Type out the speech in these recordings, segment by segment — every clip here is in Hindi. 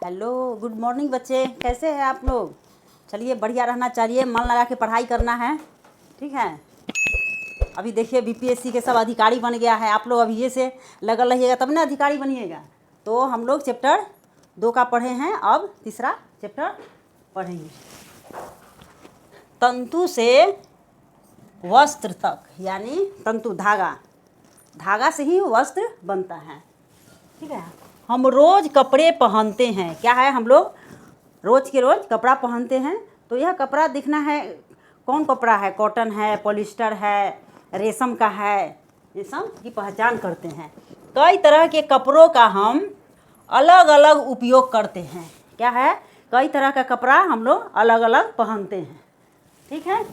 हेलो, गुड मॉर्निंग बच्चे, कैसे हैं आप लोग। चलिए, बढ़िया रहना चाहिए, मन लगा के पढ़ाई करना है। ठीक है। अभी देखिए बीपीएससी के सब अधिकारी बन गया है। आप लोग अभी ये से लगल रहिएगा तब ना अधिकारी बनिएगा। तो हम लोग चैप्टर 2 का पढ़े हैं, अब तीसरा चैप्टर पढ़ेंगे। तंतु से वस्त्र तक, यानी तंतु धागा, धागा से ही वस्त्र बनता है। ठीक है। हम रोज़ कपड़े पहनते हैं। क्या है, हम लोग रोज़ के रोज़ कपड़ा पहनते हैं। तो यह कपड़ा दिखना है कौन कपड़ा है, कॉटन है, पॉलिस्टर है, रेशम का है, ये सब की पहचान करते हैं। कई तरह के कपड़ों का हम अलग अलग उपयोग करते हैं। क्या है, कई तरह का कपड़ा हम लोग अलग अलग पहनते हैं। ठीक है।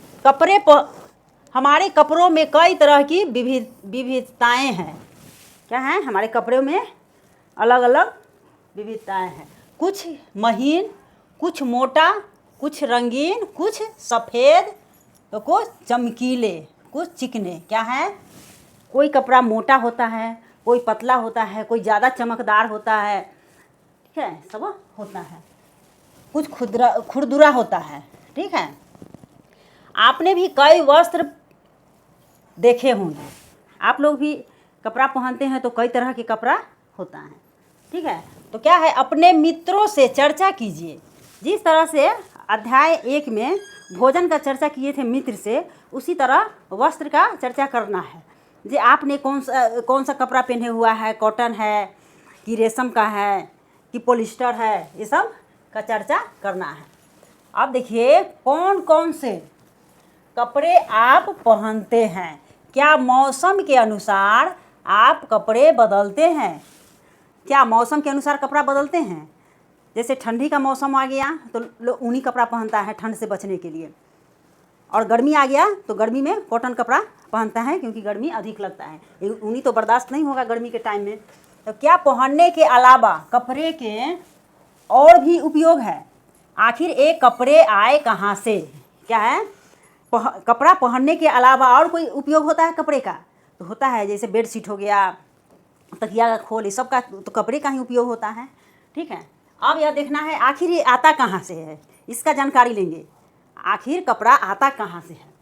हमारे कपड़ों में कई तरह की विविधताएँ हैं। क्या है, हमारे कपड़ों में अलग अलग विविधताएँ हैं। कुछ महीन, कुछ मोटा, कुछ रंगीन, कुछ सफ़ेद, तो कुछ चमकीले, कुछ चिकने। क्या है, कोई कपड़ा मोटा होता है, कोई पतला होता है, कोई ज़्यादा चमकदार होता है। ठीक है, सब होता है। कुछ खुरदुरा होता है। ठीक है। आपने भी कई वस्त्र देखे होंगे। आप लोग भी कपड़ा पहनते हैं तो कई तरह के कपड़ा होता है। ठीक है। तो क्या है, अपने मित्रों से चर्चा कीजिए। जिस तरह से अध्याय 1 में भोजन का चर्चा किए थे मित्र से, उसी तरह वस्त्र का चर्चा करना है। जे आपने कौन सा कपड़ा पहने हुआ है, कॉटन है कि रेशम का है कि पॉलिस्टर है, ये सब का चर्चा करना है। अब देखिए कौन कौन से कपड़े आप पहनते हैं। क्या मौसम के अनुसार आप कपड़े बदलते हैं। क्या मौसम के अनुसार कपड़ा बदलते हैं। जैसे ठंडी का मौसम आ गया तो लोग ऊनी कपड़ा पहनता है ठंड से बचने के लिए, और गर्मी आ गया तो गर्मी में कॉटन कपड़ा पहनता है क्योंकि गर्मी अधिक लगता है। ऊनी तो बर्दाश्त नहीं होगा गर्मी के टाइम में। तो क्या पहनने के अलावा कपड़े के और भी उपयोग है। आखिर एक कपड़े आए कहाँ से। क्या है, कपड़ा पहनने के अलावा और कोई उपयोग होता है कपड़े का, तो होता है। जैसे बेडशीट हो गया, तकिया का खोल, ये सब का तो कपड़े का ही उपयोग होता है। ठीक है। अब यह देखना है आखिर ये आता कहाँ से है, इसका जानकारी लेंगे। आखिर कपड़ा आता कहाँ से है।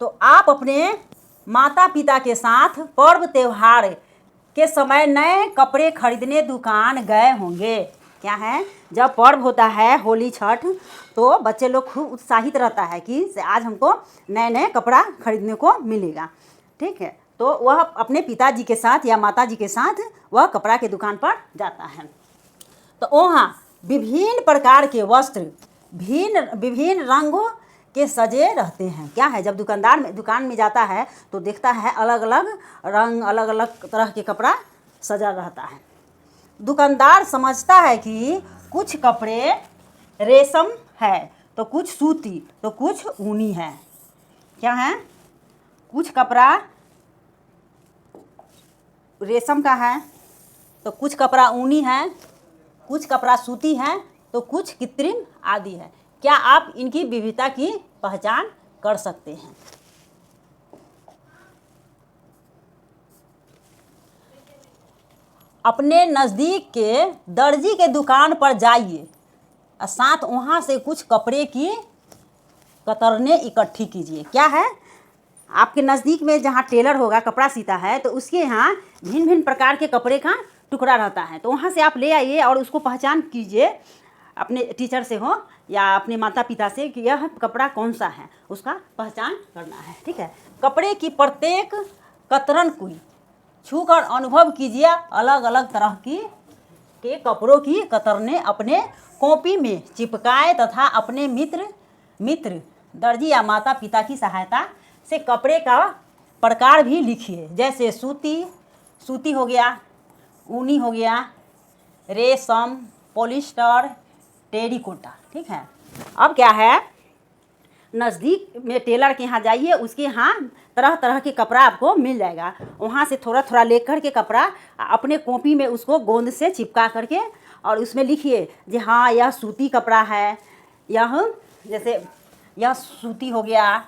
तो आप अपने माता पिता के साथ पर्व त्योहार के समय नए कपड़े खरीदने दुकान गए होंगे। क्या है, जब पर्व होता है होली छठ, तो बच्चे लोग खूब उत्साहित रहता है कि आज हमको नए नए कपड़ा खरीदने को मिलेगा। ठीक है। तो वह अपने पिताजी के साथ या माताजी के साथ वह कपड़ा के दुकान पर जाता है। तो वहाँ विभिन्न प्रकार के वस्त्र विभिन्न रंगों के सजे रहते हैं। क्या है, जब दुकान में जाता है तो देखता है अलग अलग रंग, अलग अलग तरह के कपड़ा सजा रहता है। दुकानदार समझता है कि कुछ कपड़े रेशम है तो कुछ सूती तो कुछ ऊनी है। क्या है, कुछ कपड़ा रेशम का है तो कुछ कपड़ा ऊनी है, कुछ कपड़ा सूती है तो कुछ कृत्रिम आदि है। क्या आप इनकी विविधता की पहचान कर सकते हैं। अपने नज़दीक के दर्जी के दुकान पर जाइए और साथ वहाँ से कुछ कपड़े की कतरने इकट्ठी कीजिए। क्या है, आपके नज़दीक में जहाँ टेलर होगा, कपड़ा सीता है, तो उसके यहाँ भिन्न भिन्न प्रकार के कपड़े का टुकड़ा रहता है। तो वहाँ से आप ले आइए और उसको पहचान कीजिए, अपने टीचर से हो या अपने माता पिता से, कि यह कपड़ा कौन सा है, उसका पहचान करना है। ठीक है। कपड़े की प्रत्येक कतरन को छूकर अनुभव कीजिए। अलग अलग तरह के कपड़ों की कतरने अपने कॉपी में चिपकाए तथा अपने मित्र दर्जी या माता पिता की सहायता से कपड़े का प्रकार भी लिखिए। जैसे सूती हो गया, ऊनी हो गया, रेशम, पॉलिस्टर, टेरिकोटा। ठीक है। अब क्या है, नज़दीक में टेलर के यहाँ जाइए, उसके यहाँ तरह तरह के कपड़ा आपको मिल जाएगा। वहाँ से थोड़ा थोड़ा लेकर के कपड़ा अपने कॉपी में उसको गोंद से चिपका करके और उसमें लिखिए जी हाँ यह सूती कपड़ा है, यह जैसे यह सूती हो गया,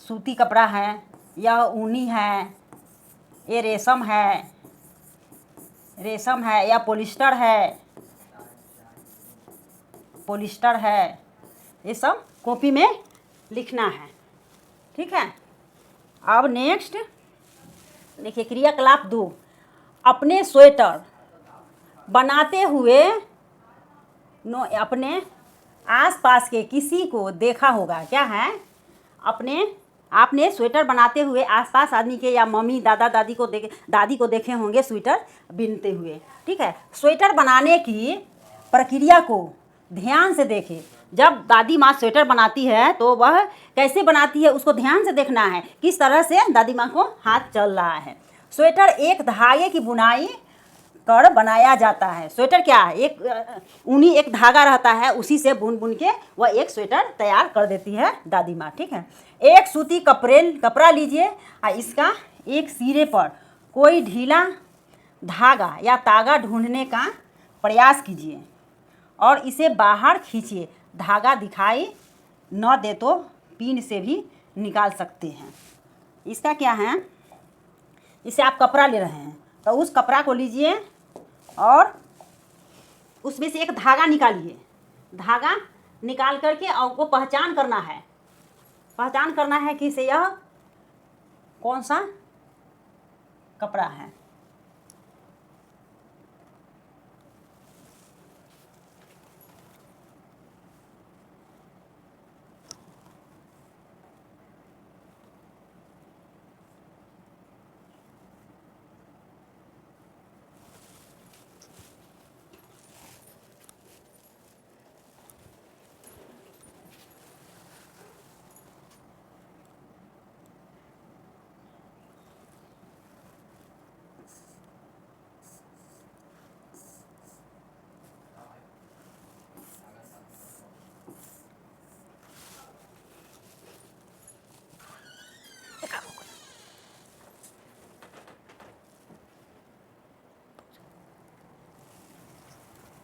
सूती कपड़ा है, यह ऊनी है, ये रेशम है या पॉलिस्टर है, पॉलिस्टर है, ये सब कॉपी में लिखना है। ठीक है। अब नेक्स्ट देखिए क्रियाकलाप 2, अपने स्वेटर बनाते हुए अपने आसपास के किसी को देखा होगा। क्या है? आपने स्वेटर बनाते हुए आसपास आदमी के या मम्मी दादी को देखे होंगे स्वेटर बिनते हुए। ठीक है। स्वेटर बनाने की प्रक्रिया को ध्यान से देखें। जब दादी माँ स्वेटर बनाती है तो वह कैसे बनाती है उसको ध्यान से देखना है, किस तरह से दादी माँ को हाथ चल रहा है। स्वेटर एक धागे की बुनाई कर बनाया जाता है। स्वेटर क्या है? एक ऊनी एक धागा रहता है, उसी से बुन बुन के वह एक स्वेटर तैयार कर देती है दादी माँ। ठीक है। एक सूती कपड़ा लीजिए और इसका एक सिरे पर कोई ढीला धागा या तागा ढूंढने का प्रयास कीजिए और इसे बाहर खींचिए। धागा दिखाई न दे तो पिन से भी निकाल सकते हैं। इसका क्या है? इसे आप कपड़ा ले रहे हैं तो उस कपड़ा को लीजिए और उसमें से एक धागा निकालिए। धागा निकाल करके आपको पहचान करना है कि इसे यह कौन सा कपड़ा है।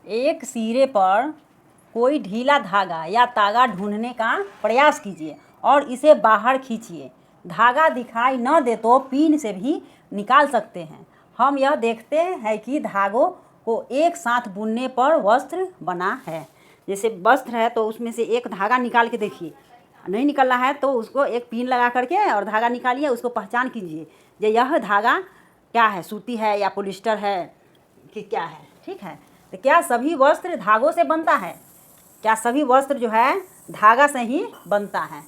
एक सिरे पर कोई ढीला धागा या तागा ढूंढने का प्रयास कीजिए और इसे बाहर खींचिए। धागा दिखाई न दे तो पिन से भी निकाल सकते हैं। हम यह देखते हैं कि धागों को एक साथ बुनने पर वस्त्र बना है। जैसे वस्त्र है तो उसमें से एक धागा निकाल के देखिए, नहीं निकल रहा है तो उसको एक पिन लगा करके और धागा निकालिए, उसको पहचान कीजिए कि यह धागा क्या है, सूती है या पॉलिस्टर है कि क्या है। ठीक है। तो क्या सभी वस्त्र धागों से बनता है? क्या सभी वस्त्र जो है धागा से ही बनता है?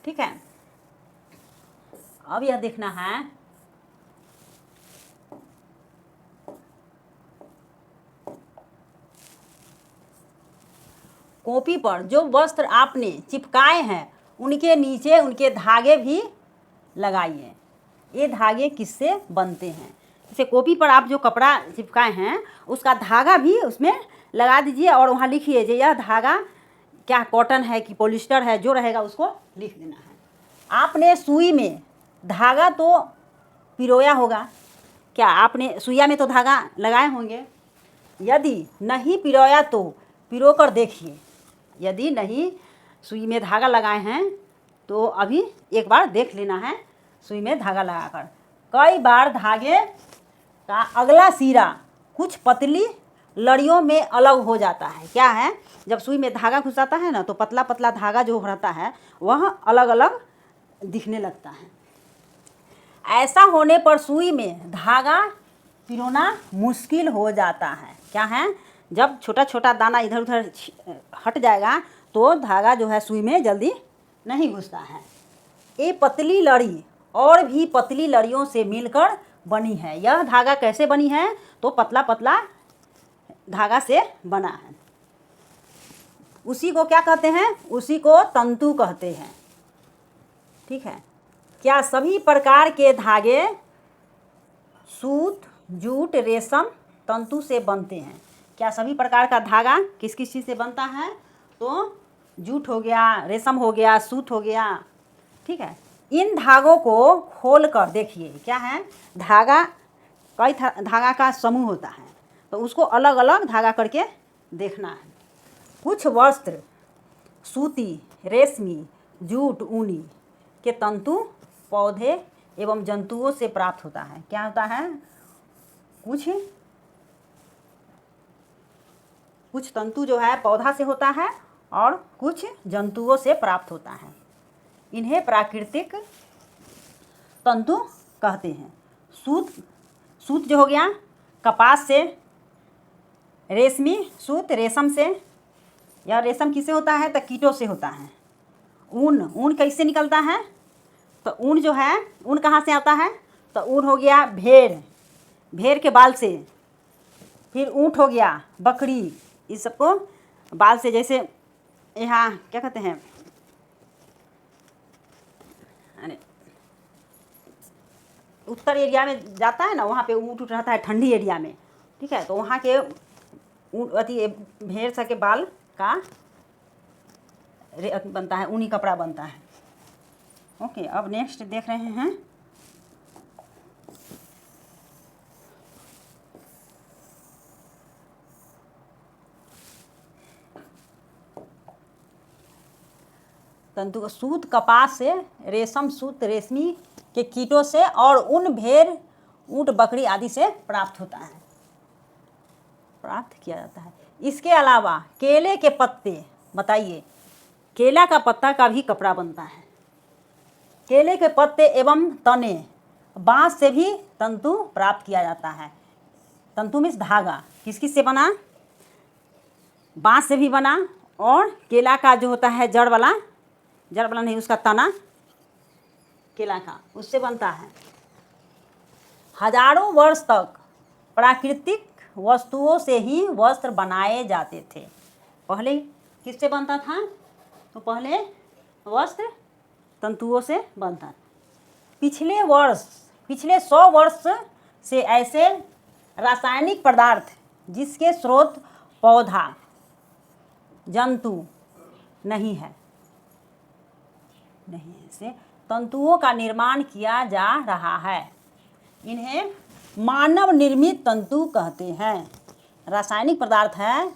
ठीक है। अब यह देखना है कॉपी पर जो वस्त्र आपने चिपकाए हैं उनके नीचे उनके धागे भी लगाइए। ये धागे किससे बनते हैं? जैसे कॉपी पर आप जो कपड़ा चिपकाए हैं उसका धागा भी उसमें लगा दीजिए और वहाँ लिखिए कि यह धागा क्या कॉटन है कि पॉलिस्टर है, जो रहेगा उसको लिख देना है। आपने सुई में धागा तो पिरोया होगा। क्या आपने सुइया में तो धागा लगाए होंगे? यदि नहीं पिरोया तो पिरो कर देखिए। यदि नहीं सुई में धागा लगाए हैं तो अभी एक बार देख लेना है सुई में धागा लगाकर। कई बार धागे का अगला सिरा कुछ पतली लड़ियों में अलग हो जाता है। क्या है? जब सुई में धागा घुसाता है ना तो पतला पतला धागा जो रहता है वह अलग अलग दिखने लगता है। ऐसा होने पर सुई में धागा पिरोना मुश्किल हो जाता है। क्या है? जब छोटा छोटा दाना इधर उधर हट जाएगा तो धागा जो है सुई में जल्दी नहीं घुसता है। ये पतली लड़ी और भी पतली लड़ियों से मिलकर बनी है। यह धागा कैसे बनी है? तो पतला पतला धागा से बना है। उसी को क्या कहते हैं? उसी को तंतु कहते हैं। ठीक है। क्या सभी प्रकार के धागे सूत, जूट, रेशम, तंतु से बनते हैं? क्या सभी प्रकार का धागा किस किस चीज़ से बनता है? तो जूट हो गया, रेशम हो गया, सूत हो गया। ठीक है। इन धागों को खोल कर देखिए। क्या है? धागा कई धागा का समूह होता है तो उसको अलग अलग धागा करके देखना है। कुछ वस्त्र सूती, रेशमी, जूट, ऊनी के तंतु पौधे एवं जंतुओं से प्राप्त होता है। क्या होता है? कुछ तंतु जो है पौधा से होता है और कुछ जंतुओं से प्राप्त होता है। इन्हें प्राकृतिक तंतु कहते हैं। सूत सूत जो हो गया कपास से, रेशमी सूत रेशम से, या रेशम किससे होता है तो कीटों से होता है। ऊन कैसे निकलता है तो ऊन जो है ऊन कहाँ से आता है तो ऊन हो गया भेड़ के बाल से, फिर ऊँट हो गया, बकरी, इस सबको बाल से। जैसे यहाँ क्या कहते हैं, अरे उत्तर एरिया में जाता है ना, वहाँ पे ऊँट रहता है ठंडी एरिया में, ठीक है। तो वहाँ के अति भेड़ सा के बाल का बनता है, ऊनी कपड़ा बनता है। ओके, अब नेक्स्ट देख रहे हैं तंतु। सूत कपास से, रेशम सूत रेशमी के कीटों से और ऊन भेड़ ऊँट बकरी आदि से प्राप्त होता है, प्राप्त किया जाता है। इसके अलावा केले के पत्ते, बताइए, केला का पत्ता का भी कपड़ा बनता है। केले के पत्ते एवं तने, बाँस से भी तंतु प्राप्त किया जाता है। तंतु मीन्स धागा, किस किस से बना, बाँस से भी बना, और केला का जो होता है जड़ वाला नहीं, उसका तना केला का, उससे बनता है। हजारों वर्ष तक प्राकृतिक वस्तुओं से ही वस्त्र बनाए जाते थे। पहले किससे बनता था तो पहले वस्त्र तंतुओं से बनता था। पिछले 100 वर्ष से ऐसे रासायनिक पदार्थ जिसके स्रोत पौधा जंतु नहीं है से तंतुओं का निर्माण किया जा रहा है। इन्हें मानव निर्मित तंतु कहते हैं। रासायनिक पदार्थ है,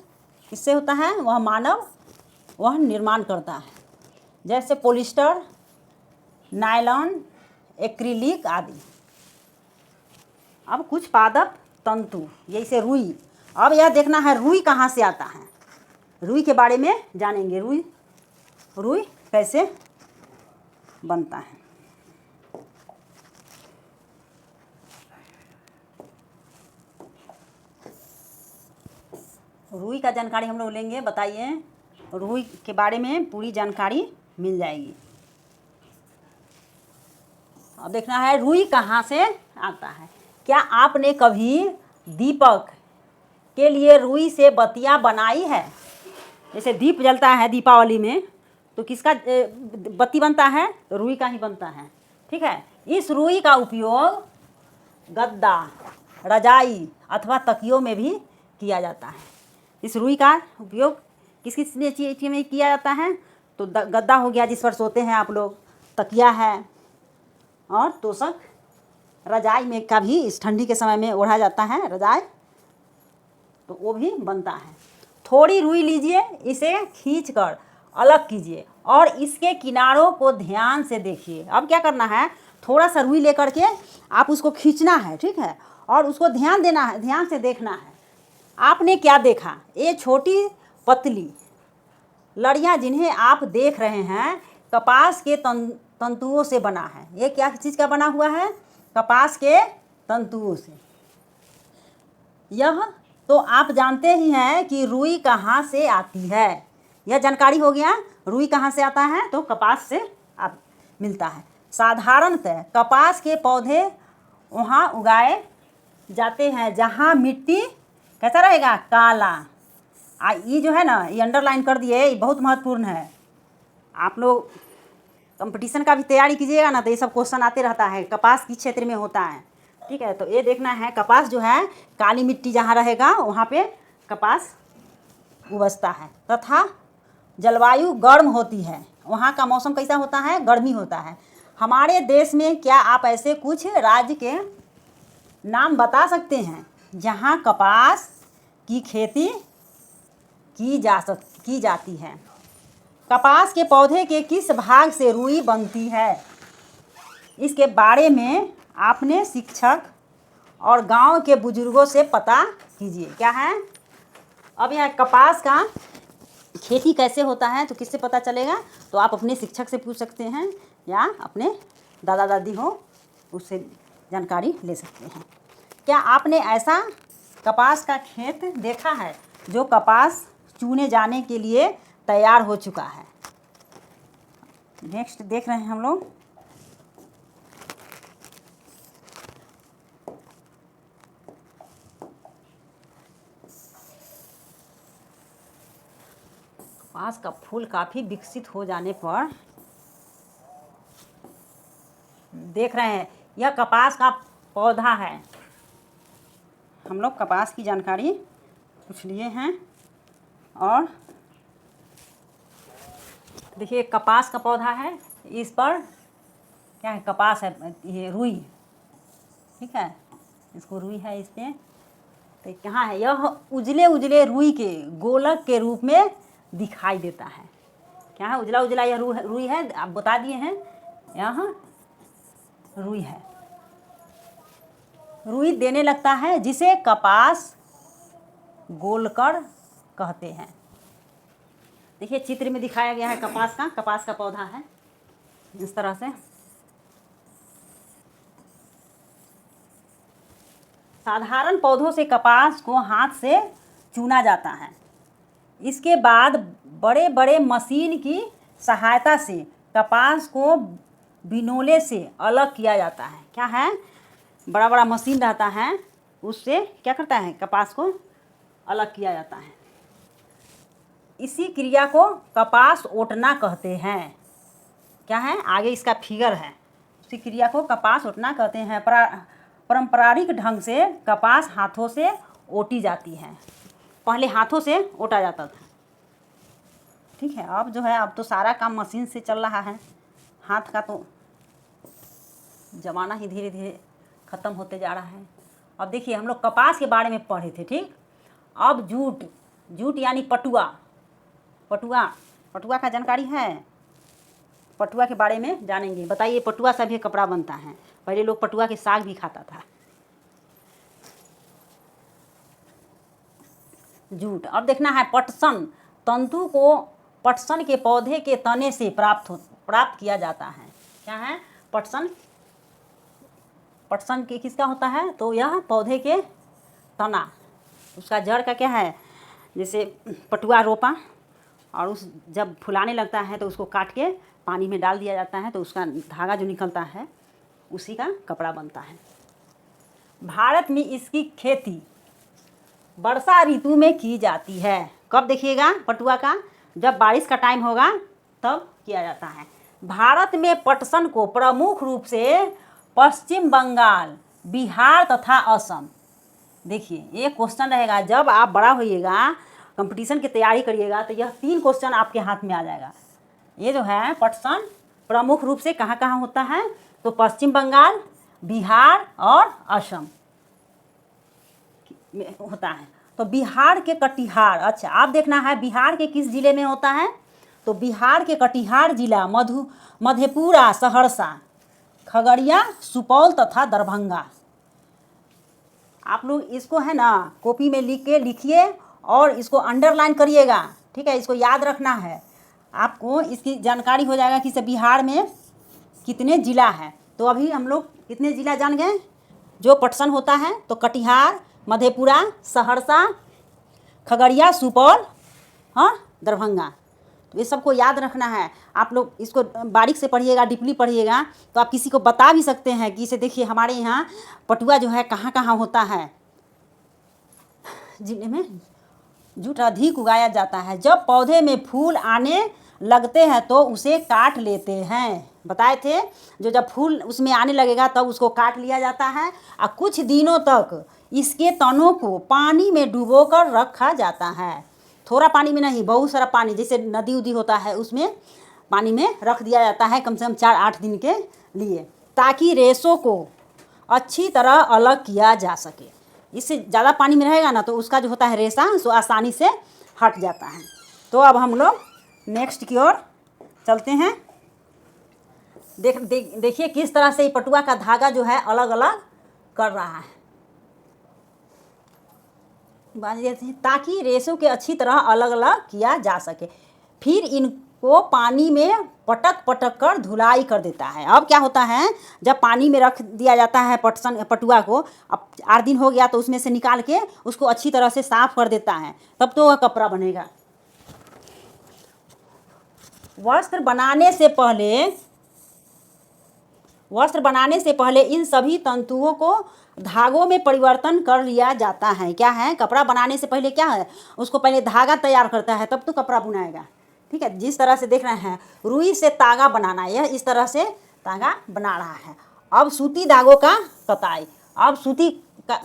किससे होता है, वह निर्माण करता है, जैसे पॉलिस्टर, नायलॉन, एक्रिलिक आदि। अब कुछ पादप तंतु, जैसे रुई। अब यह देखना है रुई कहाँ से आता है, रुई के बारे में जानेंगे। रुई कैसे बनता है। रुई का जानकारी हम लोग लेंगे, बताइए, रुई के बारे में पूरी जानकारी मिल जाएगी। अब देखना है रुई कहाँ से आता है। क्या आपने कभी दीपक के लिए रुई से बत्तियाँ बनाई है? जैसे दीप जलता है दीपावली में, तो किसका बत्ती बनता है, रुई का ही बनता है, ठीक है। इस रुई का उपयोग गद्दा, रजाई अथवा तकियों में भी किया जाता है। इस रुई का उपयोग किस किस चीज़ में किया जाता है तो गद्दा हो गया जिस पर सोते हैं आप लोग, तकिया है, और तोशक, रजाई में का भी इस ठंडी के समय में ओढ़ा जाता है रजाई, तो वो भी बनता है। थोड़ी रुई लीजिए, इसे खींचकर अलग कीजिए और इसके किनारों को ध्यान से देखिए। अब क्या करना है, थोड़ा सा रुई लेकर के आप उसको खींचना है, ठीक है, और उसको ध्यान देना है, ध्यान से देखना है। आपने क्या देखा, ये छोटी पतली लड़ियाँ जिन्हें आप देख रहे हैं कपास के तंतुओं से बना है। ये क्या चीज़ का बना हुआ है, कपास के तंतुओं से। यह तो आप जानते ही हैं कि रुई कहाँ से आती है, यह जानकारी हो गया। रुई कहाँ से आता है तो कपास से मिलता है। साधारणतः कपास के पौधे वहाँ उगाए जाते हैं जहाँ मिट्टी कैसा रहेगा, काला। ये जो है ना, ये अंडरलाइन कर दिए, ये बहुत महत्वपूर्ण है। आप लोग कंपटीशन का भी तैयारी कीजिएगा ना, तो ये सब क्वेश्चन आते रहता है, कपास किस क्षेत्र में होता है, ठीक है। तो ये देखना है, कपास जो है काली मिट्टी जहाँ रहेगा वहाँ पे कपास उपजता है, तथा जलवायु गर्म होती है। वहाँ का मौसम कैसा होता है, गर्मी होता है। हमारे देश में क्या आप ऐसे कुछ राज्य के नाम बता सकते हैं जहाँ कपास की खेती की जाती है? कपास के पौधे के किस भाग से रुई बनती है, इसके बारे में आपने शिक्षक और गांव के बुजुर्गों से पता कीजिए। क्या है, अब यह कपास का खेती कैसे होता है तो किससे पता चलेगा? तो आप अपने शिक्षक से पूछ सकते हैं या अपने दादा दादी हो उससे जानकारी ले सकते हैं। क्या आपने ऐसा कपास का खेत देखा है जो कपास चुने जाने के लिए तैयार हो चुका है? नेक्स्ट देख रहे हैं हम लोग। कपास का फूल काफ़ी विकसित हो जाने पर देख रहे हैं यह कपास का पौधा है। हम लोग कपास की जानकारी कुछ लिए हैं और देखिए कपास का पौधा है, इस पर क्या है? कपास है, ये रुई, ठीक है, इसको रुई है इस पर। तो कहाँ है? यह उजले उजले रुई के गोलक के रूप में दिखाई देता है। क्या है? उजला उजला यह रुई है, आप बता दिए हैं, यहाँ रुई है। रुई देने लगता है जिसे कपास गोलकर कहते हैं। देखिए चित्र में दिखाया गया है कपास का पौधा है इस तरह से। साधारण पौधों से कपास को हाथ से चुना जाता है। इसके बाद बड़े बड़े मशीन की सहायता से कपास को बिनोले से अलग किया जाता है। क्या है? बड़ा बड़ा मशीन रहता है, उससे क्या करता है? कपास को अलग किया जाता है। इसी क्रिया को कपास ओटना कहते हैं। क्या है? आगे इसका फिगर है। इसी क्रिया को कपास ओटना कहते हैं। पारंपरिक ढंग से कपास हाथों से ओटी जाती है। पहले हाथों से ओटा जाता था, ठीक है। अब जो है अब तो सारा काम मशीन से चल रहा है। हाथ का तो ज़माना ही धीरे धीरे ख़त्म होते जा रहा है। अब देखिए हम लोग कपास के बारे में पढ़े थे, ठीक। अब जूट यानी पटुआ का जानकारी है? पटुआ के बारे में जानेंगे। बताइए पटुआ से भी कपड़ा बनता है। पहले लोग पटुआ के साग भी खाता था। जूट। अब देखना है पटसन। तंतु को पटसन के पौधे के तने से प्राप्त किया जाता है। क्या है? पटसन के किसका होता है? तो यह पौधे के तना, उसका जड़ का क्या है? जैसे पटुआ रोपा और उस जब फुलाने लगता है तो उसको काट के पानी में डाल दिया जाता है, तो उसका धागा जो निकलता है उसी का कपड़ा बनता है। भारत में इसकी खेती वर्षा ऋतु में की जाती है। कब देखिएगा पटुआ का? जब बारिश का टाइम होगा तब किया जाता है। भारत में पटसन को प्रमुख रूप से पश्चिम बंगाल, बिहार तथा असम। देखिए ये क्वेश्चन रहेगा, जब आप बड़ा होइएगा कंपटीशन की तैयारी करिएगा तो यह 3 क्वेश्चन आपके हाथ में आ जाएगा। ये जो है पटसन प्रमुख रूप से कहाँ कहाँ होता है? तो पश्चिम बंगाल, बिहार और असम में होता है। तो बिहार के कटिहार, अच्छा आप देखना है बिहार के किस जिले में होता है? तो बिहार के कटिहार जिला, मधेपुरा, सहरसा, खगड़िया, सुपौल तथा दरभंगा। आप लोग इसको है ना कॉपी में लिखिए और इसको अंडरलाइन करिएगा, ठीक है। इसको याद रखना है, आपको इसकी जानकारी हो जाएगा कि बिहार में कितने ज़िला है। तो अभी हम लोग कितने ज़िला जान गए जो पटसन होता है? तो कटिहार, मधेपुरा, सहरसा, खगड़िया, सुपौल, हाँ, दरभंगा। तो ये सबको याद रखना है। आप लोग इसको बारीक से पढ़िएगा, डीपली पढ़िएगा, तो आप किसी को बता भी सकते हैं कि इसे देखिए हमारे यहाँ पटुआ जो है कहाँ कहाँ होता है। जिले में जूट अधिक उगाया जाता है। जब पौधे में फूल आने लगते हैं तो उसे काट लेते हैं। बताए थे, जो जब फूल उसमें आने लगेगा तब उसको काट लिया जाता है और कुछ दिनों तक इसके तनों को पानी में डुबोकर रखा जाता है। थोड़ा पानी में नहीं, बहुत सारा पानी, जैसे नदी उदी होता है उसमें पानी में रख दिया जाता है कम से कम 4-8 दिन के लिए, ताकि रेशों को अच्छी तरह अलग किया जा सके। इससे ज़्यादा पानी में रहेगा ना तो उसका जो होता है रेशा सो आसानी से हट जाता है। तो अब हम लोग नेक्स्ट की ओर चलते हैं। देखिए किस तरह से पटुआ का धागा जो है अलग अलग कर रहा है। बांध देते हैं ताकि रेशों के अच्छी तरह अलग अलग किया जा सके। फिर इनको पानी में पटक पटक कर धुलाई कर देता है। अब क्या होता है, जब पानी में रख दिया जाता है पटुआ को, अब 8 दिन हो गया तो उसमें से निकाल के उसको अच्छी तरह से साफ कर देता है, तब तो वह कपड़ा बनेगा। वस्त्र बनाने से पहले इन सभी तंतुओं को धागों में परिवर्तन कर लिया जाता है। क्या है, कपड़ा बनाने से पहले क्या है, उसको पहले धागा तैयार करता है, तब तो कपड़ा बुनाएगा। ठीक है, जिस तरह से देख रहे हैं रुई से तागा बनाना, यह इस तरह से तागा बना रहा है। अब सूती धागों का कताई, अब सूती का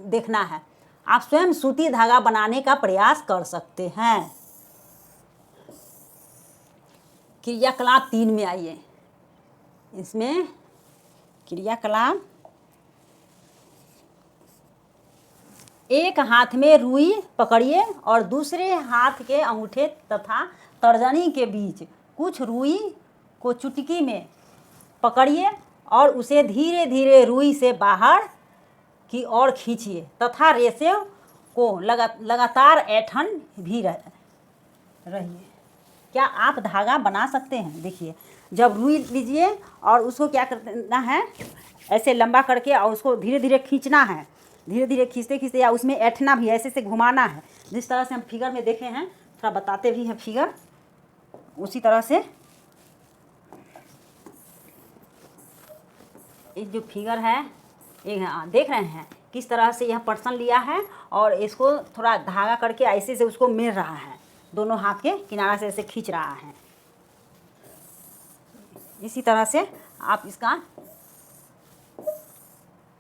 देखना है। आप स्वयं सूती धागा बनाने का प्रयास कर सकते हैं। क्रियाकलाप 3 में आइए। इसमें क्रियाकलाप, एक हाथ में रुई पकड़िए और दूसरे हाथ के अंगूठे तथा तर्जनी के बीच कुछ रुई को चुटकी में पकड़िए और उसे धीरे धीरे रुई से बाहर की ओर खींचिए तथा रेशे को लगातार ऐंठन भी रहिए। क्या आप धागा बना सकते हैं? देखिए, जब रुई लीजिए और उसको क्या करना है, ऐसे लंबा करके और उसको धीरे धीरे खींचना है, धीरे धीरे खींचते खींचते, या उसमें ऐंठना भी, ऐसे से घुमाना है। जिस तरह से हम फिगर में देखे हैं, थोड़ा बताते भी हैं फिगर, उसी तरह से ये जो फिगर है, ये देख रहे हैं किस तरह से यह पर्सन लिया है और इसको थोड़ा धागा करके ऐसे से उसको मेल रहा है, दोनों हाथ के किनारा से ऐसे खींच रहा है। इसी तरह से आप इसका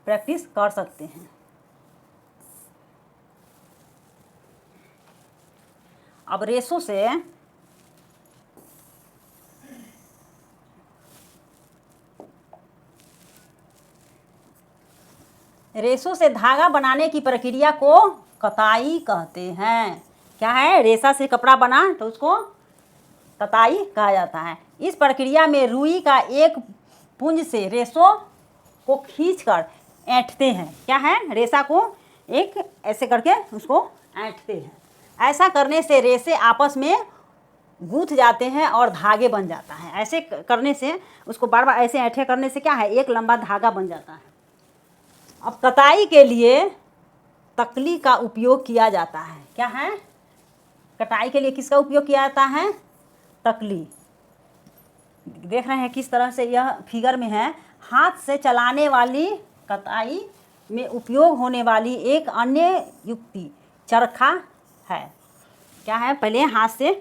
प्रैक्टिस कर सकते हैं। अब रेशों से धागा बनाने की प्रक्रिया को कताई कहते हैं। क्या है, रेशा से कपड़ा बना तो उसको कताई कहा जाता है। इस प्रक्रिया में रुई का एक पुंज से रेशों को खींचकर ऐंठते हैं। क्या है, रेशा को एक ऐसे करके उसको ऐंठते हैं। ऐसा करने से रेशे आपस में गूंथ जाते हैं और धागे बन जाता है। ऐसे करने से, उसको बार बार ऐसे ऐंठे करने से क्या है, एक लंबा धागा बन जाता है। अब कताई के लिए तकली का उपयोग किया जाता है। क्या है, कटाई के लिए किसका उपयोग किया जाता है? तकली। देख रहे हैं किस तरह से यह फिगर में है। हाथ से चलाने वाली कताई में उपयोग होने वाली एक अन्य युक्ति चरखा है। क्या है, पहले हाथ से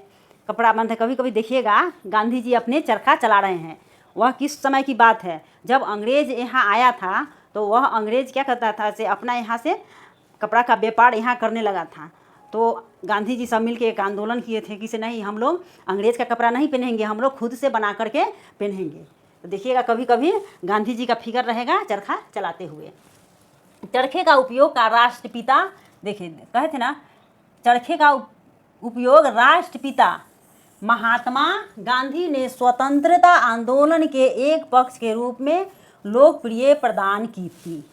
कपड़ा बंद है। कभी कभी देखिएगा गांधी जी अपने चरखा चला रहे हैं। वह किस समय की बात है, जब अंग्रेज यहाँ आया था, तो वह अंग्रेज क्या करता था, से अपना यहाँ से कपड़ा का व्यापार यहाँ करने लगा था। तो गांधी जी सब मिलके एक आंदोलन किए थे कि से नहीं, हम लोग अंग्रेज का कपड़ा नहीं पहनेंगे, हम लोग खुद से बना करके पहनेंगे। तो देखिएगा कभी कभी गांधी जी का फिगर रहेगा चरखा चलाते हुए। चरखे का उपयोग का राष्ट्रपिता, देखिए कहे थे ना, चरखे का उपयोग राष्ट्रपिता महात्मा गांधी ने स्वतंत्रता आंदोलन के एक पक्ष के रूप में लोकप्रिय प्रदान की थी।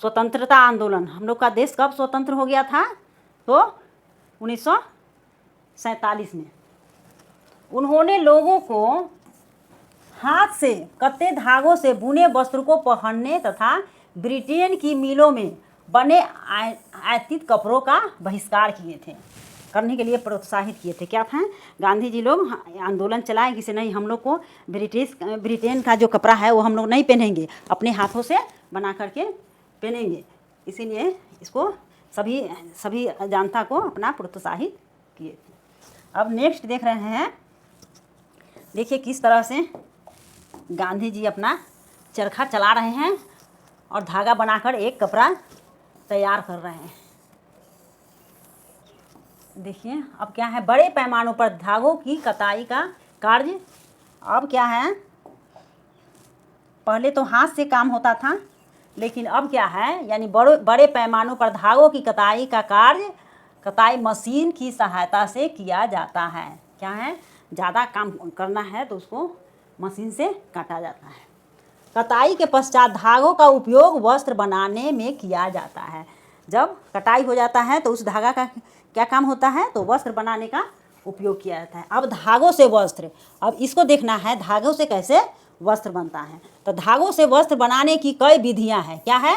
स्वतंत्रता आंदोलन, हम लोग का देश कब स्वतंत्र हो गया था? तो 1947 में। उन्होंने लोगों को हाथ से कते धागों से बुने वस्त्र को पहनने तथा ब्रिटेन की मिलों में बने आयातित कपड़ों का बहिष्कार किए थे, करने के लिए प्रोत्साहित किए थे। क्या था, गांधी जी लोग आंदोलन चलाए कि से नहीं, हम लोग को ब्रिटेन का जो कपड़ा है वो हम लोग नहीं पहनेंगे, अपने हाथों से बना करके पहनेंगे। इसीलिए इसको सभी जनता को अपना प्रोत्साहित किए थे। अब नेक्स्ट देख रहे हैं, देखिए किस तरह से गांधी जी अपना चरखा चला रहे हैं और धागा बनाकर एक कपड़ा तैयार कर रहे हैं। देखिए अब क्या है, बड़े पैमानों पर धागों की कताई का कार्य अब क्या है, पहले तो हाथ से काम होता था, लेकिन अब क्या है, यानी बड़े पैमानों पर धागों की कताई का कार्य कताई मशीन की सहायता से किया जाता है। क्या है, ज़्यादा काम करना है तो उसको मशीन से काटा जाता है। कताई के पश्चात धागों का उपयोग वस्त्र बनाने में किया जाता है। जब कटाई हो जाता है तो उस धागा का क्या काम होता है, तो वस्त्र बनाने का उपयोग किया जाता है। अब धागों से वस्त्र, अब इसको देखना है धागों से कैसे वस्त्र बनता है। तो धागों से वस्त्र बनाने की कई विधियां हैं। क्या है,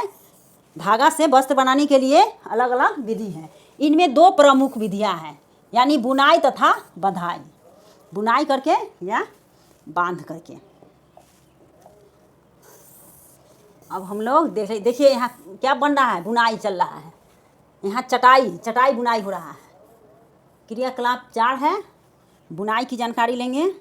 धागा से वस्त्र बनाने के लिए अलग अलग विधि हैं। इनमें दो प्रमुख विधियां हैं, यानी बुनाई तथा बंधाई। बुनाई करके या बांध करके। अब हम लोग देखिए यहाँ क्या बन रहा है, बुनाई चल रहा है। यहाँ चटाई बुनाई हो रहा है। क्रियाकलाप 4 है, बुनाई की जानकारी लेंगे।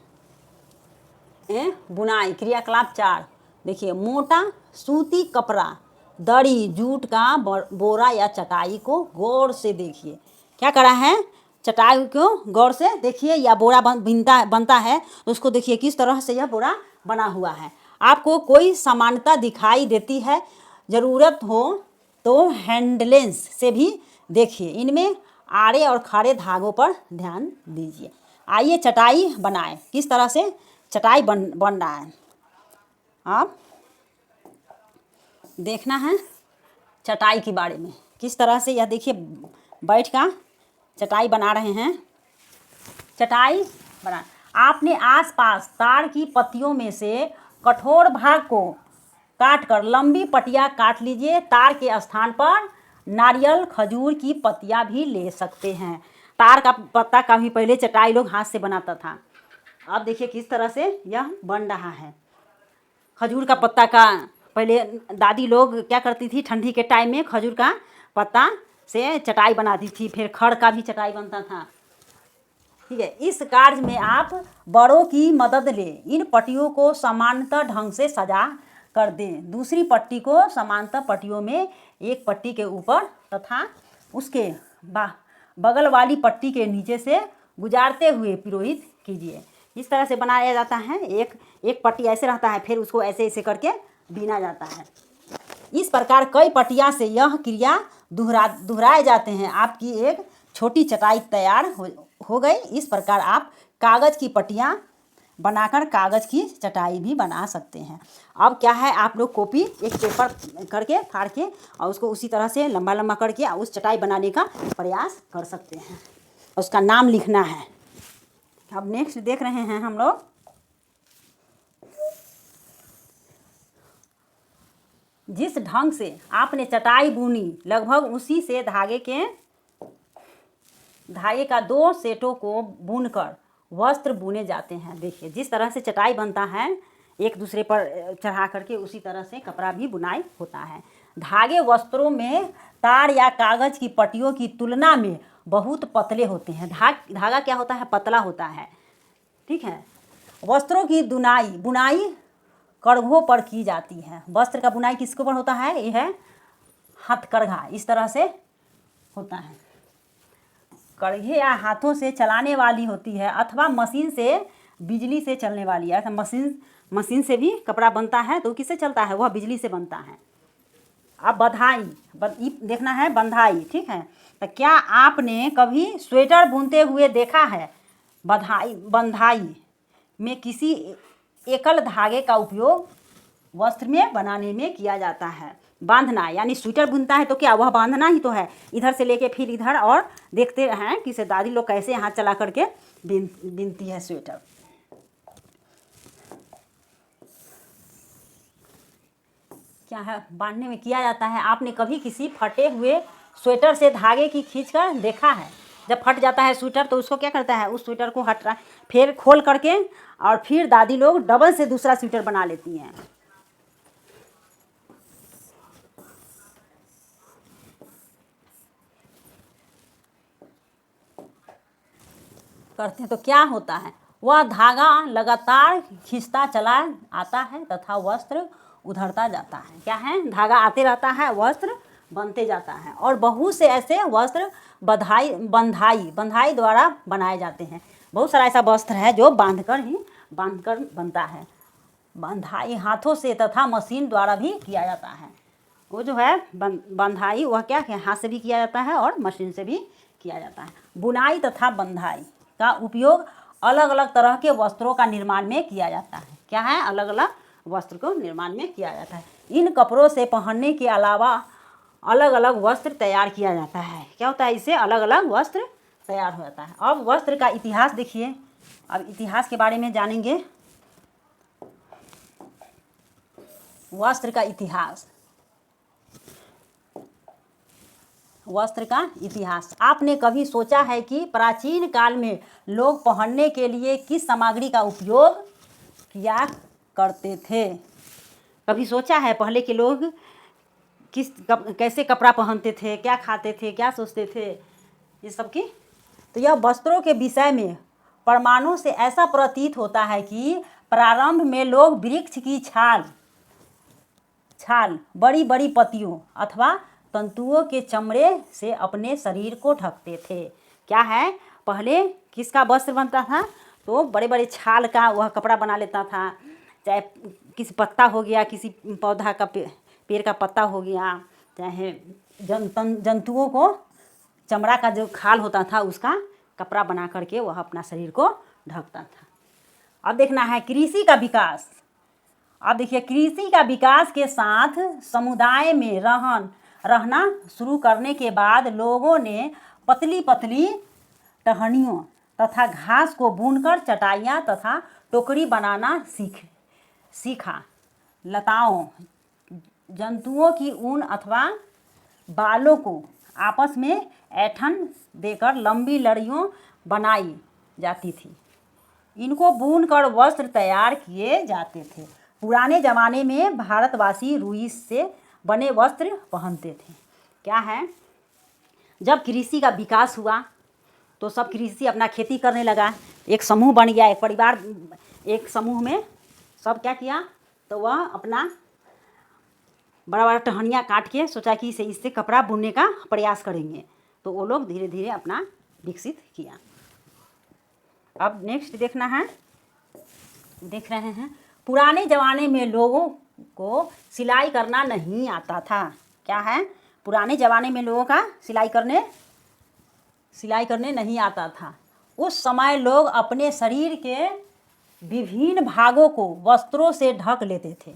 बुनाई क्रियाकलाप 4 देखिए, मोटा सूती कपड़ा, दरी, जूट का बोरा या चटाई को गौर से देखिए। क्या करा है, चटाई को गौर से देखिए, या बोरा बनता है तो उसको देखिए किस तरह से यह बोरा बना हुआ है। आपको कोई समानता दिखाई देती है, ज़रूरत हो तो हैंडलेंस से भी देखिए। इनमें आड़े और खाड़े धागों पर ध्यान दीजिए। आइए चटाई बनाएं। किस तरह से चटाई बन रहा है, आप देखना है चटाई के बारे में। किस तरह से यह देखिए, बैठ का चटाई बना रहे हैं। चटाई बना, आपने आसपास तार की पत्तियों में से कठोर भाग को काटकर लंबी पट्टियाँ काट लीजिए। तार के स्थान पर नारियल, खजूर की पत्तियाँ भी ले सकते हैं। तार का पत्ता का भी पहले चटाई लोग हाथ से बनाता था। अब देखिए किस तरह से यह बन रहा है। खजूर का पत्ता का पहले दादी लोग क्या करती थी, ठंडी के टाइम में खजूर का पत्ता से चटाई बनाती थी। फिर खड़ का भी चटाई बनता था। ठीक है, इस कार्य में आप बड़ों की मदद लें। इन पट्टियों को समानांतर ढंग से सजा कर दें। दूसरी पट्टी को समानांतर पट्टियों में एक पट्टी के ऊपर तथा उसके बगल वाली पट्टी के नीचे से गुजारते हुए पिरोहित कीजिए। इस तरह से बनाया जाता है। एक पट्टी ऐसे रहता है, फिर उसको ऐसे ऐसे करके बीना जाता है। इस प्रकार कई पट्टियाँ से यह क्रिया दोहराए जाते हैं। आपकी एक छोटी चटाई तैयार हो गई। इस प्रकार आप कागज़ की पट्टियाँ बनाकर कागज़ की चटाई भी बना सकते हैं। अब क्या है, आप लोग कॉपी एक पेपर करके फाड़ के और उसको उसी तरह से लंबा लंबा करके उस चटाई बनाने का प्रयास कर सकते हैं। उसका नाम लिखना है। अब नेक्स्ट देख रहे हैं हम लोग, जिस ढंग से आपने चटाई बुनी लगभग उसी से धागे का 2 सेटों को बुनकर वस्त्र बुने जाते हैं। देखिए जिस तरह से चटाई बनता है एक दूसरे पर चढ़ा करके, उसी तरह से कपड़ा भी बुनाई होता है। धागे वस्त्रों में तार या कागज़ की पट्टियों की तुलना में बहुत पतले होते हैं। धागा क्या होता है, पतला होता है। ठीक है, वस्त्रों की बुनाई कड़घों पर की जाती है। वस्त्र का बुनाई किसके ऊपर होता है, यह है हथकरघा। इस तरह से होता है। कड़घे या हाथों से चलाने वाली होती है अथवा मशीन से, बिजली से चलने वाली है। मशीन से भी कपड़ा बनता है तो किससे चलता है, वह बिजली से बनता है। अब देखना है बंधाई। ठीक है, तो क्या आपने कभी स्वेटर बुनते हुए देखा है? बंधाई में किसी एकल धागे का उपयोग वस्त्र में बनाने में किया जाता है। बांधना यानी स्वेटर बुनता है तो क्या वह बांधना ही तो है, इधर से लेके फिर इधर। और देखते हैं कि दादी लोग कैसे हाथ चला करके बिनती है स्वेटर। क्या है, बांधने में किया जाता है। आपने कभी किसी फटे हुए स्वेटर से धागे की खींचकर देखा है? जब फट जाता है स्वेटर तो उसको क्या करता है, उस स्वेटर को फिर खोल करके और फिर दादी लोग डबल से दूसरा स्वेटर बना लेती हैं। करते हैं तो क्या होता है, वह धागा लगातार खींचता चला आता है तथा वस्त्र उधरता जाता है। क्या है, धागा आते रहता है, वस्त्र बनते जाता है। और बहुत से ऐसे वस्त्र बंधाई द्वारा बनाए जाते हैं। बहुत सारा ऐसा वस्त्र है जो बांधकर बनता है। बंधाई हाथों से तथा मशीन द्वारा भी किया जाता है। वो जो है बंधाई, वह क्या है, हाथ से भी किया जाता है और मशीन से भी किया जाता है। बुनाई तथा बंधाई का उपयोग अलग अलग तरह के वस्त्रों का निर्माण में किया जाता है। क्या है, अलग अलग वस्त्र को निर्माण में किया जाता है। इन कपड़ों से पहनने के अलावा अलग अलग वस्त्र तैयार किया जाता है। क्या होता है, इससे अलग अलग वस्त्र तैयार हो जाता है। अब वस्त्र का इतिहास देखिए, अब इतिहास के बारे में जानेंगे। वस्त्र का इतिहास, वस्त्र का इतिहास। आपने कभी सोचा है कि प्राचीन काल में लोग पहनने के लिए किस सामग्री का उपयोग किया करते थे? कभी सोचा है पहले के लोग कैसे कपड़ा पहनते थे, क्या खाते थे, क्या सोचते थे, ये सब की? तो यह वस्त्रों के विषय में प्रमाणों से ऐसा प्रतीत होता है कि प्रारंभ में लोग वृक्ष की छाल, बड़ी बड़ी पत्तियों अथवा तंतुओं के चमड़े से अपने शरीर को ढकते थे। क्या है, पहले किसका वस्त्र बनता था? तो बड़े बड़े छाल का वह कपड़ा बना लेता था। चाहे किसी पत्ता हो गया, किसी पौधा का पेड़ का पत्ता हो गया, चाहे जंतुओं को चमड़ा का जो खाल होता था उसका कपड़ा बना करके वह अपना शरीर को ढकता था। अब देखना है कृषि का विकास। अब देखिए, कृषि का विकास के साथ समुदाय में रहना शुरू करने के बाद लोगों ने पतली पतली टहनियों तथा घास को बुनकर चटाइयाँ तथा टोकरी बनाना सीखा। लताओं, जंतुओं की ऊन अथवा बालों को आपस में ऐंठन देकर लंबी लड़ियों बनाई जाती थी। इनको बुनकर वस्त्र तैयार किए जाते थे। पुराने ज़माने में भारतवासी रुई से बने वस्त्र पहनते थे। क्या है, जब कृषि का विकास हुआ तो सब कृषि अपना खेती करने लगा, एक समूह बन गया, एक परिवार, एक समूह में सब क्या किया, तो वह अपना बड़ा बड़ा टहनियाँ काट के सोचा कि इससे कपड़ा बुनने का प्रयास करेंगे। तो वो लोग धीरे धीरे अपना विकसित किया। अब नेक्स्ट देखना है, देख रहे हैं, पुराने ज़माने में लोगों को सिलाई करना नहीं आता था। क्या है, पुराने ज़माने में लोगों का सिलाई करने नहीं आता था। उस समय लोग अपने शरीर के विभिन्न भागों को वस्त्रों से ढक लेते थे।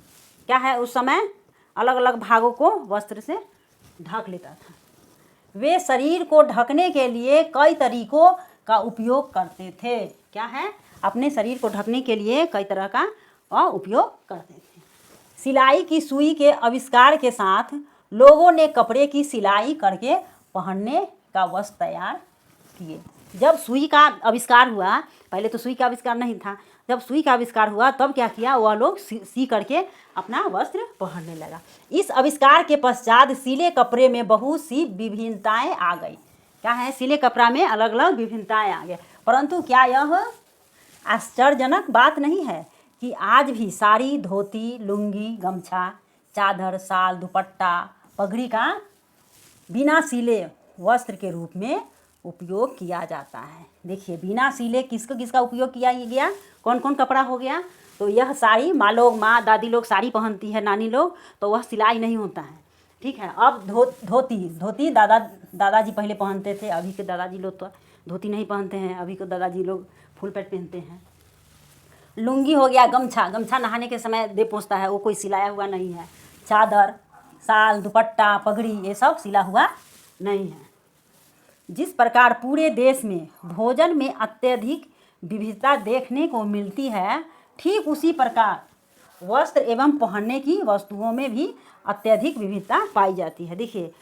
क्या है, उस समय अलग अलग भागों को वस्त्र से ढक लेता था। वे शरीर को ढकने के लिए कई तरीकों का उपयोग करते थे। क्या है, अपने शरीर को ढकने के लिए कई तरह का उपयोग करते थे। सिलाई की सुई के आविष्कार के साथ लोगों ने कपड़े की सिलाई करके पहनने का वस्त्र तैयार किए। जब सुई का आविष्कार हुआ, पहले तो सुई का आविष्कार नहीं था, जब सुई का आविष्कार हुआ तब क्या किया, वह लोग सी करके अपना वस्त्र पहनने लगा। इस आविष्कार के पश्चात सिले कपड़े में बहुत सी विभिन्नताएं आ गई। क्या है, सिले कपड़ा में अलग अलग विभिन्नताएं आ गई। परंतु क्या यह आश्चर्यजनक बात नहीं है कि आज भी साड़ी, धोती, लुंगी, गमछा, चादर, शाल, दुपट्टा, पगड़ी का बिना सिले वस्त्र के रूप में उपयोग किया जाता है। देखिए, बिना सिले किसका उपयोग किया गया, कौन कौन कपड़ा हो गया? तो यह साड़ी, माँ दादी लोग साड़ी पहनती है, नानी लोग, तो वह सिलाई नहीं होता है। ठीक है। अब धोती दादाजी पहले पहनते थे, अभी के दादाजी लोग तो धोती नहीं पहनते हैं, अभी के दादाजी लोग फुल पैंट पहनते हैं। लुंगी हो गया, गमछा नहाने के समय दे पोंछता है, वो कोई सिलाया हुआ नहीं है। चादर, शाल, दुपट्टा, पगड़ी, ये सब सिला हुआ नहीं है। जिस प्रकार पूरे देश में भोजन में अत्यधिक विविधता देखने को मिलती है, ठीक उसी प्रकार वस्त्र एवं पहनने की वस्तुओं में भी अत्यधिक विविधता पाई जाती है। देखिए,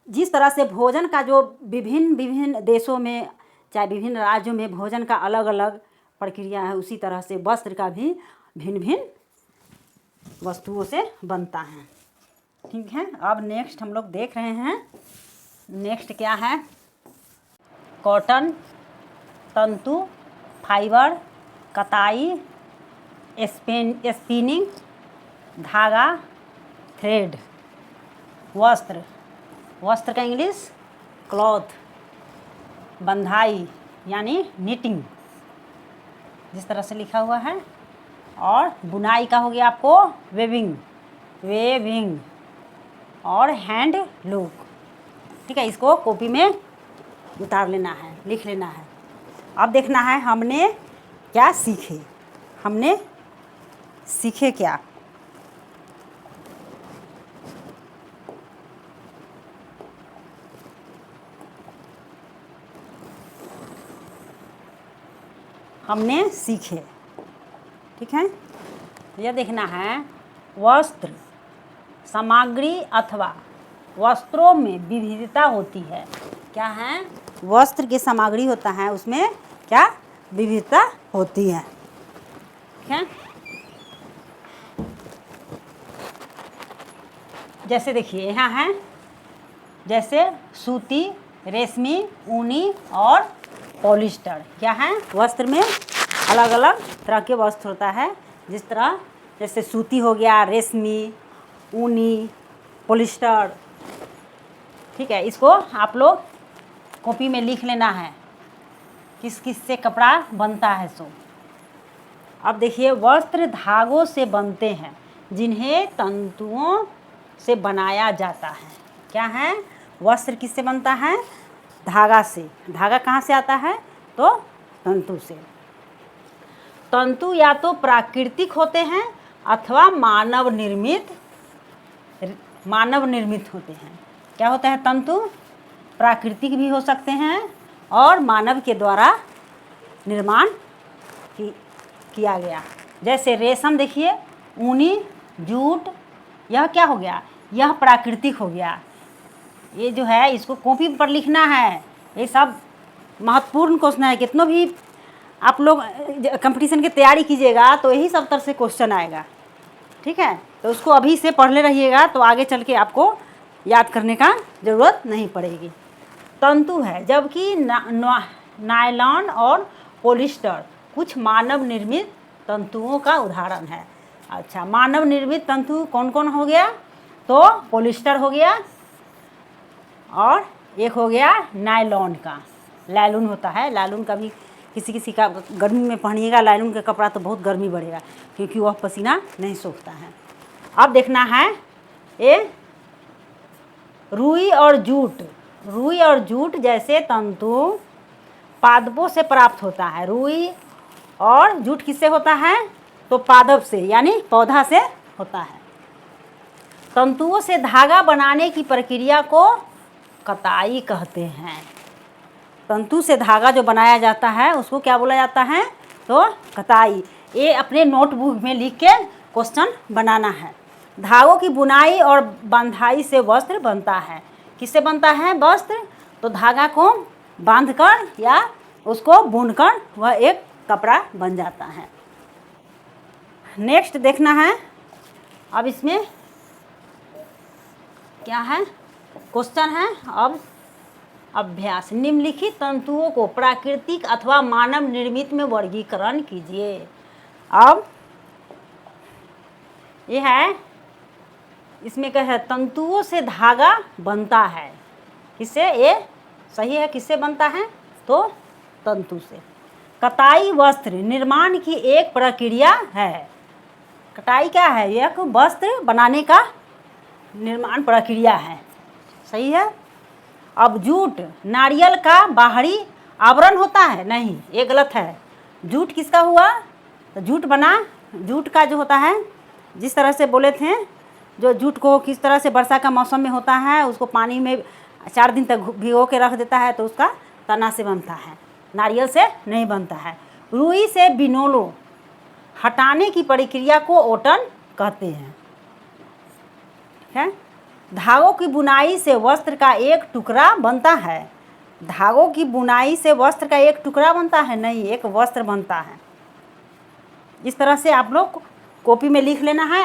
जिस तरह से भोजन का जो विभिन्न देशों में, चाहे विभिन्न राज्यों में भोजन का अलग अलग प्रक्रिया है, उसी तरह से वस्त्र का भी भिन्न वस्तुओं से बनता है। ठीक है। अब नेक्स्ट हम लोग देख रहे हैं, नेक्स्ट क्या है, कॉटन, तंतु, फाइबर, कताई, स्पिनिंग, धागा, थ्रेड। वस्त्र का इंग्लिश क्लॉथ, बंधाई यानी निटिंग जिस तरह से लिखा हुआ है, और बुनाई का हो गया आपको वेविंग और हैंड लूम। ठीक है, इसको कॉपी में उतार लेना है, लिख लेना है। अब देखना है हमने क्या सीखे क्या। हमने सीखे। ठीक है, यह देखना है वस्त्र सामग्री अथवा वस्त्रों में विविधता होती है। क्या है? वस्त्र की सामग्री होता है उसमें क्या विविधता होती है। ठीक है, जैसे देखिए यहाँ है, जैसे सूती, रेशमी, ऊनी और पॉलिस्टर। क्या है? वस्त्र में अलग अलग तरह के वस्त्र होता है, जिस तरह जैसे सूती हो गया, रेशमी, ऊनी, पॉलिस्टर। ठीक है, इसको आप लोग कॉपी में लिख लेना है किस किस से कपड़ा बनता है सो। अब देखिए, वस्त्र धागों से बनते हैं जिन्हें तंतुओं से बनाया जाता है। क्या है? वस्त्र किससे बनता है? धागा से। धागा कहाँ से आता है? तो तंतु से। तंतु या तो प्राकृतिक होते हैं अथवा मानव निर्मित होते हैं। क्या होते हैं? तंतु प्राकृतिक भी हो सकते हैं और मानव के द्वारा निर्माण किया गया। जैसे रेशम देखिए, ऊनी, जूट, यह क्या हो गया? यह प्राकृतिक हो गया। ये जो है इसको कॉपी पर लिखना है। ये सब महत्वपूर्ण क्वेश्चन है। कितनों भी आप लोग कंपटीशन की तैयारी कीजिएगा तो यही सब तरह से क्वेश्चन आएगा। ठीक है, तो उसको अभी से पढ़ ले रहिएगा तो आगे चल के आपको याद करने का ज़रूरत नहीं पड़ेगी। तंतु है, जबकि नायलॉन और पॉलिस्टर कुछ मानव निर्मित तंतुओं का उदाहरण है। अच्छा, मानव निर्मित तंतु कौन कौन हो गया? तो पॉलिस्टर हो गया और एक हो गया नायलॉन का। लायलून होता है, लायलून का भी किसी का गर्मी में पहनिएगा लायलून का कपड़ा तो बहुत गर्मी बढ़ेगा, क्योंकि वह पसीना नहीं सोखता है। अब देखना है ये रुई और जूट। रुई और जूट जैसे तंतु पादपों से प्राप्त होता है। रुई और जूट किससे होता है? तो पादप से, यानी पौधा से होता है। तंतुओं से धागा बनाने की प्रक्रिया को कताई कहते हैं। तंतु से धागा जो बनाया जाता है उसको क्या बोला जाता है? तो कताई। ये अपने नोटबुक में लिख के क्वेश्चन बनाना है। धागों की बुनाई और बंधाई से वस्त्र बनता है। किससे बनता है वस्त्र? तो धागा को बांधकर या उसको बुनकर वह एक कपड़ा बन जाता है। नेक्स्ट देखना है, अब इसमें क्या है? क्वेश्चन है अब अभ्यास। निम्नलिखित तंतुओं को प्राकृतिक अथवा मानव निर्मित में वर्गीकरण कीजिए। अब यह है, इसमें क्या है? तंतुओं से धागा बनता है। किससे? ये सही है, किससे बनता है? तो तंतु से। कताई वस्त्र निर्माण की एक प्रक्रिया है। कटाई क्या है? एक वस्त्र बनाने का निर्माण प्रक्रिया है। सही है। अब जूट नारियल का बाहरी आवरण होता है? नहीं, ये गलत है। जूट किसका हुआ? तो जूट बना, जूट का जो होता है, जिस तरह से बोले थे, जो जूट को किस तरह से वर्षा का मौसम में होता है, उसको पानी में 4 दिन तक भिगो के रख देता है तो उसका तना से बनता है, नारियल से नहीं बनता है। रुई से बिनोलो हटाने की प्रक्रिया को ओटन कहते हैं। ठीक है। धागों की बुनाई से वस्त्र का एक टुकड़ा बनता है। धागों की बुनाई से वस्त्र का एक टुकड़ा बनता है? नहीं, एक वस्त्र बनता है। इस तरह से आप लोग कॉपी में लिख लेना है,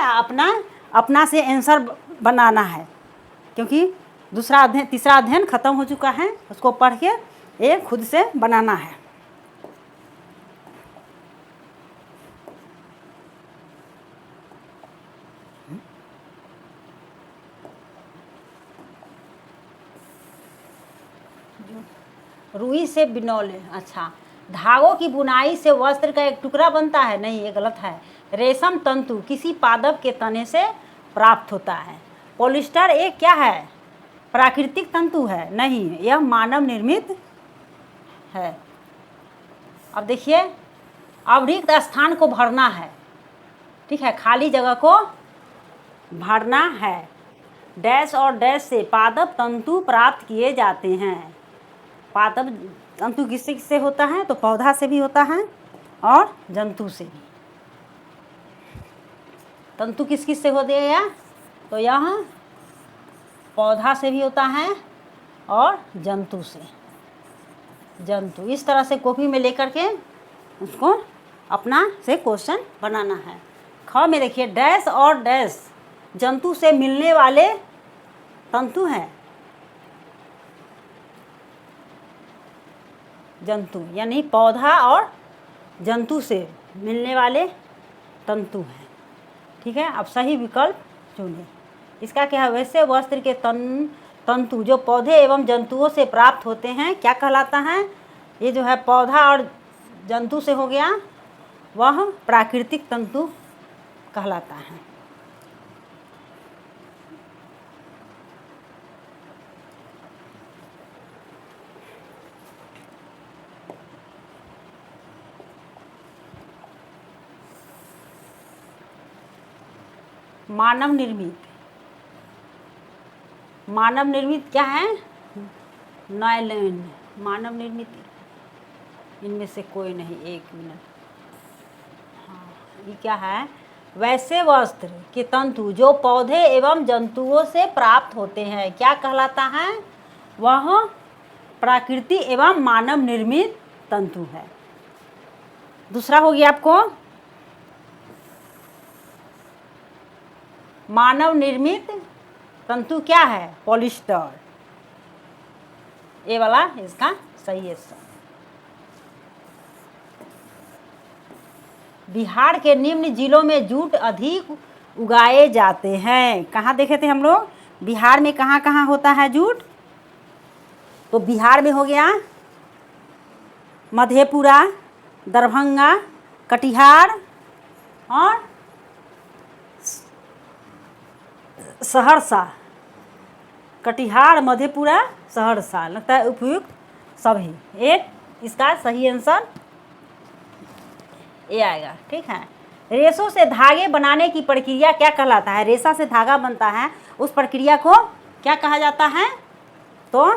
अपना से आंसर बनाना है, क्योंकि दूसरा अध्ययन तीसरा अध्ययन ख़त्म हो चुका है, उसको पढ़ के ये खुद से बनाना है। रुई से बिनौले। अच्छा, धागों की बुनाई से वस्त्र का एक टुकड़ा बनता है? नहीं, ये गलत है। रेशम तंतु किसी पादप के तने से प्राप्त होता है। पॉलिस्टर एक क्या है? प्राकृतिक तंतु है? नहीं, यह मानव निर्मित है। अब देखिए, अब रिक्त स्थान को भरना है। ठीक है, खाली जगह को भरना है। डैश और डैश से पादप तंतु प्राप्त किए जाते हैं। पादप तंतु किससे किससे होता है? तो पौधा से भी होता है और जंतु से भी। तंतु किस किस से होते हैं? तो यह पौधा से भी होता है और जंतु से। जंतु इस तरह से कॉपी में लेकर के उसको अपना से क्वेश्चन बनाना है। ख में देखिए डैश और डैश जंतु से मिलने वाले तंतु हैं। जंतु यानी पौधा और जंतु से मिलने वाले तंतु हैं। ठीक है, अब सही विकल्प चुनें। इसका क्या है? वैसे वस्त्र के तंतु जो पौधे एवं जंतुओं से प्राप्त होते हैं क्या कहलाता है? ये जो है पौधा और जंतु से हो गया, वह प्राकृतिक तंतु कहलाता है। मानव निर्मित, मानव निर्मित क्या है? नायलॉन। मानव निर्मित इनमें से कोई नहीं। 1 मिनट। हाँ, ये क्या है? वैसे वस्त्र के तंतु जो पौधे एवं जंतुओं से प्राप्त होते हैं क्या कहलाता है? वह प्रकृति एवं मानव निर्मित तंतु है। दूसरा हो गया आपको मानव निर्मित तंतु क्या है? पॉलिस्टर। ये वाला इसका सही है। बिहार के निम्न जिलों में जूट अधिक उगाए जाते हैं। कहाँ देखे थे हम लोग? बिहार में कहाँ कहाँ होता है जूट? तो बिहार में हो गया मधेपुरा, दरभंगा, कटिहार और सहरसा। कटिहार, मधेपुरा, सहरसा लगता है उपयुक्त सभी। एक इसका सही आंसर ये आएगा। ठीक है, रेशों से धागे बनाने की प्रक्रिया क्या कहलाता है? रेशा से धागा बनता है, उस प्रक्रिया को क्या कहा जाता है? तो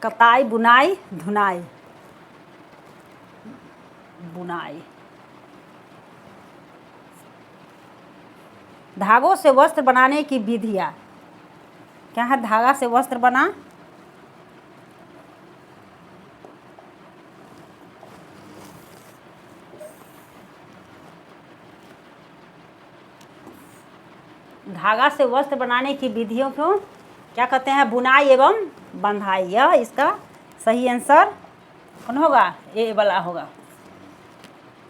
कताई, बुनाई, धुनाई। बुनाई। धागों से वस्त्र बनाने की विधियाँ क्या है? धागा से वस्त्र बना धागा से वस्त्र बनाने की विधियों को क्या कहते हैं? बुनाई एवं बंधाई। यह इसका सही आंसर कौन होगा? ये वाला होगा।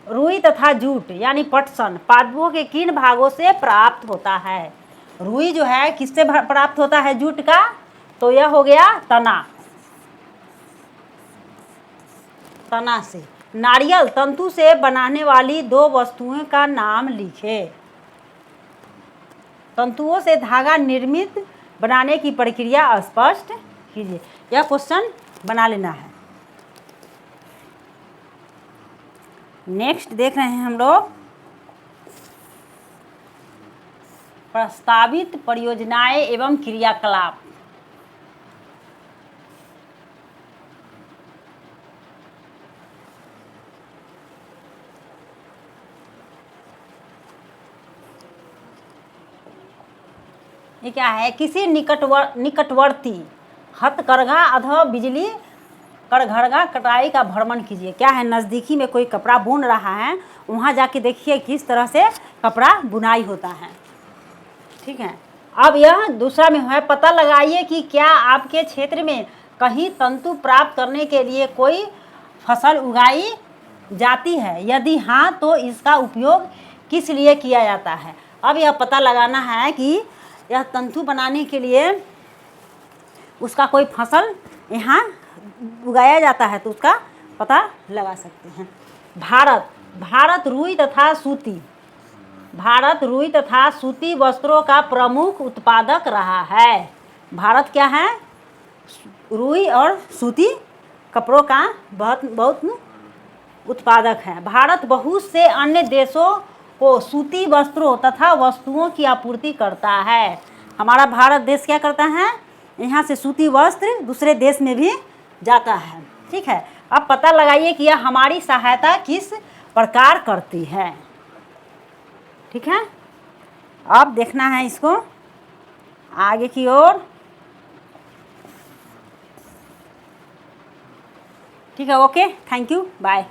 रुई तथा जूट यानी पटसन पादपों के किन भागों से प्राप्त होता है? रुई जो है किससे प्राप्त होता है? जूट का। तो यह हो गया तना। तना से। नारियल तंतु से बनाने वाली 2 वस्तुओं का नाम लिखे। तंतुओं से धागा निर्मित बनाने की प्रक्रिया स्पष्ट कीजिए। यह क्वेश्चन बना लेना है। नेक्स्ट देख रहे हैं हम लोग प्रस्तावित परियोजनाएं एवं क्रियाकलाप। ये क्या है? किसी निकटवर्ती हथकरघा अथवा बिजली कड़घड़गा कटाई का भ्रमण कीजिए। क्या है? नज़दीकी में कोई कपड़ा बुन रहा है, वहाँ जाके देखिए किस तरह से कपड़ा बुनाई होता है। ठीक है, अब यह दूसरा में है पता लगाइए कि क्या आपके क्षेत्र में कहीं तंतु प्राप्त करने के लिए कोई फसल उगाई जाती है, यदि हाँ तो इसका उपयोग किस लिए किया जाता है। अब यह पता लगाना है कि यह तंतु बनाने के लिए उसका कोई फसल यहाँ उगाया जाता है तो उसका पता लगा सकते हैं। भारत रुई तथा सूती भारत रुई तथा सूती वस्त्रों का प्रमुख उत्पादक रहा है। भारत क्या है? रुई और सूती कपड़ों का बहुत उत्पादक है। भारत बहुत से अन्य देशों को सूती वस्त्रों तथा वस्तुओं की आपूर्ति करता है। हमारा भारत देश क्या करता है? यहाँ से सूती वस्त्र दूसरे देश में भी जाता है। ठीक है, अब पता लगाइए कि यह हमारी सहायता किस प्रकार करती है। ठीक है, अब देखना है इसको आगे की ओर। ठीक है, ओके, थैंक यू, बाय।